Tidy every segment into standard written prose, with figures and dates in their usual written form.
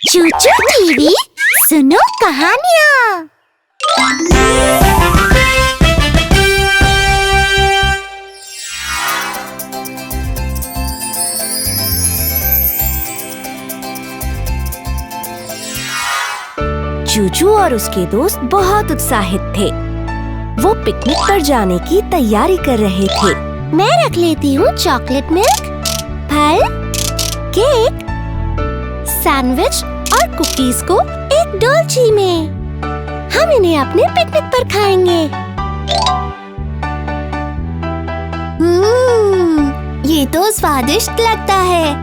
चूचू TV सुनो कहानियाँ। चूचू और उसके दोस्त बहुत उत्साहित थे। वो पिकनिक पर जाने की तैयारी कर रहे थे। मैं रख लेती हूँ चॉकलेट मिल्क, फल, केक, सैंडविच और कुकीज को एक डोलची में। हम इन्हें अपने पिकनिक पर खाएंगे। ये तो स्वादिष्ट लगता है।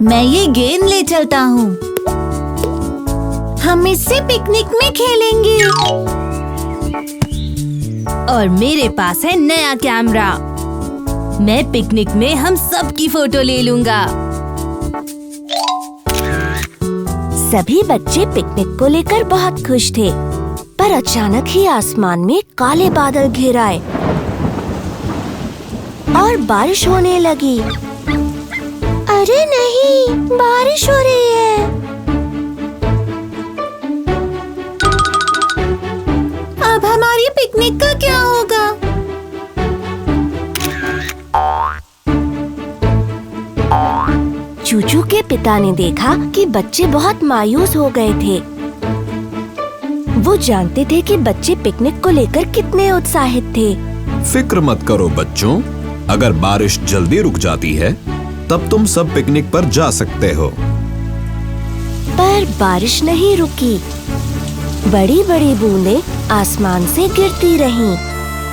मैं ये गेंद ले चलता हूँ। हम इससे पिकनिक में खेलेंगे। और मेरे पास है नया कैमरा। मैं पिकनिक में हम सब की फोटो ले लूंगा। सभी बच्चे पिकनिक को लेकर बहुत खुश थे, पर अचानक ही आसमान में काले बादल घिर आए और बारिश होने लगी। अरे नहीं, बारिश हो रही है। अब हमारी पिकनिक का क्या होगा? चूचू के पिता ने देखा कि बच्चे बहुत मायूस हो गए थे। वो जानते थे कि बच्चे पिकनिक को लेकर कितने उत्साहित थे। फिक्र मत करो बच्चों, अगर बारिश जल्दी रुक जाती है तब तुम सब पिकनिक पर जा सकते हो। पर बारिश नहीं रुकी। बड़ी बड़ी बूंदें आसमान से गिरती रहीं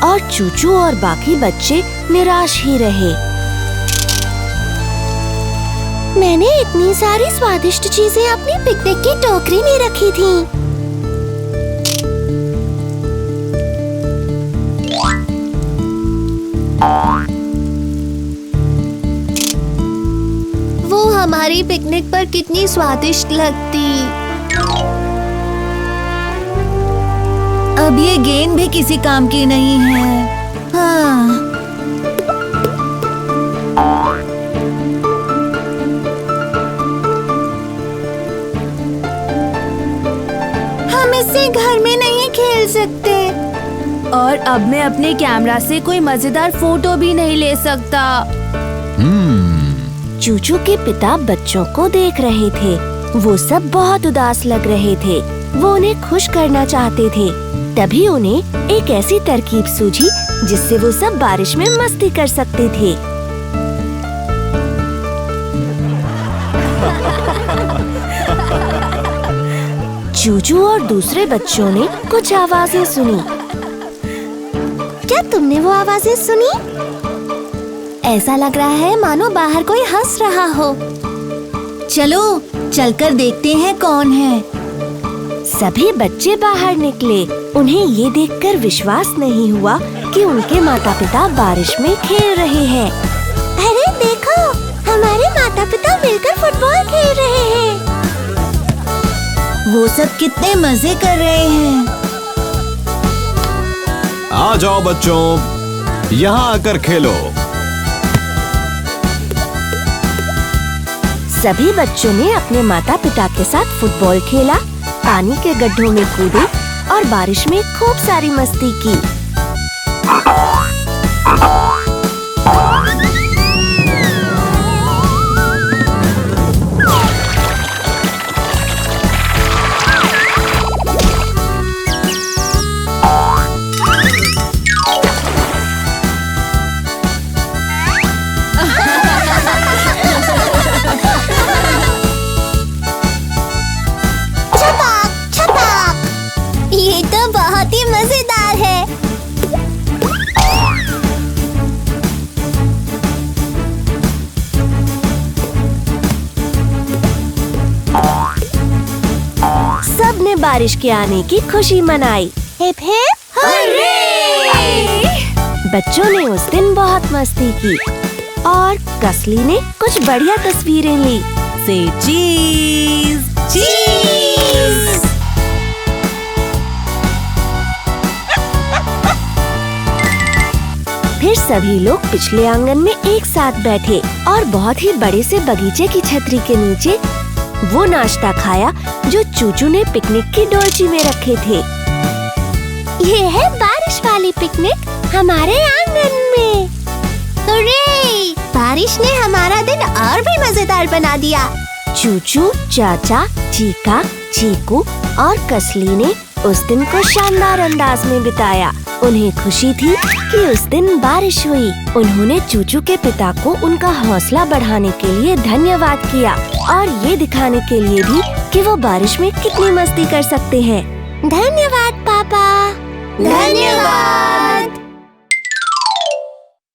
और चूचू और बाकी बच्चे निराश ही रहे। मैंने इतनी सारी स्वादिष्ट चीजें अपनी पिकनिक की टोकरी में रखी थीं। वो हमारी पिकनिक पर कितनी स्वादिष्ट लगती। अब ये गेंद भी किसी काम की नहीं है। हाँ। हम इससे घर में नहीं खेल सकते। और अब मैं अपने कैमरा से कोई मजेदार फोटो भी नहीं ले सकता। चूचू के पिता बच्चों को देख रहे थे। वो सब बहुत उदास लग रहे थे। वो उन्हें खुश करना चाहते थे। तभी उन्हें एक ऐसी तरकीब सूझी जिससे वो सब बारिश में मस्ती कर सकते थे। चूचू और दूसरे बच्चों ने कुछ आवाजें सुनी। क्या तुमने वो आवाजें सुनी? ऐसा लग रहा है मानो बाहर कोई हंस रहा हो। चलो चलकर देखते हैं कौन है। सभी बच्चे बाहर निकले। उन्हें ये देखकर विश्वास नहीं हुआ कि उनके माता पिता बारिश में खेल रहे हैं। अरे देखो, हमारे माता पिता मिलकर फुटबॉल खेल रहे हैं। वो सब कितने मजे कर रहे हैं। आ जाओ बच्चों, यहाँ आकर खेलो। सभी बच्चों ने अपने माता पिता के साथ फुटबॉल खेला, पानी के गड्ढों में कूदे और बारिश में खूब सारी मस्ती की। ये तो बहुत ही मजेदार है। सबने बारिश के आने की खुशी मनाई। Hip hip hurray! बच्चों ने उस दिन बहुत मस्ती की और कसली ने कुछ बढ़िया तस्वीरें ली। से चीज चीज। फिर सभी लोग पिछले आंगन में एक साथ बैठे और बहुत ही बड़े से बगीचे की छतरी के नीचे वो नाश्ता खाया जो चूचू ने पिकनिक की डोलची में रखे थे। ये है बारिश वाली पिकनिक हमारे आंगन में। हुर्रे! बारिश ने हमारा दिन और भी मजेदार बना दिया। चूचू, चाचा, चीका, चीकू और कसली ने उस दिन को शानदार अंदाज में बिताया। उन्हें खुशी थी कि उस दिन बारिश हुई। उन्होंने चूचू के पिता को उनका हौसला बढ़ाने के लिए धन्यवाद किया और ये दिखाने के लिए भी कि वो बारिश में कितनी मस्ती कर सकते हैं। धन्यवाद पापा। धन्यवाद।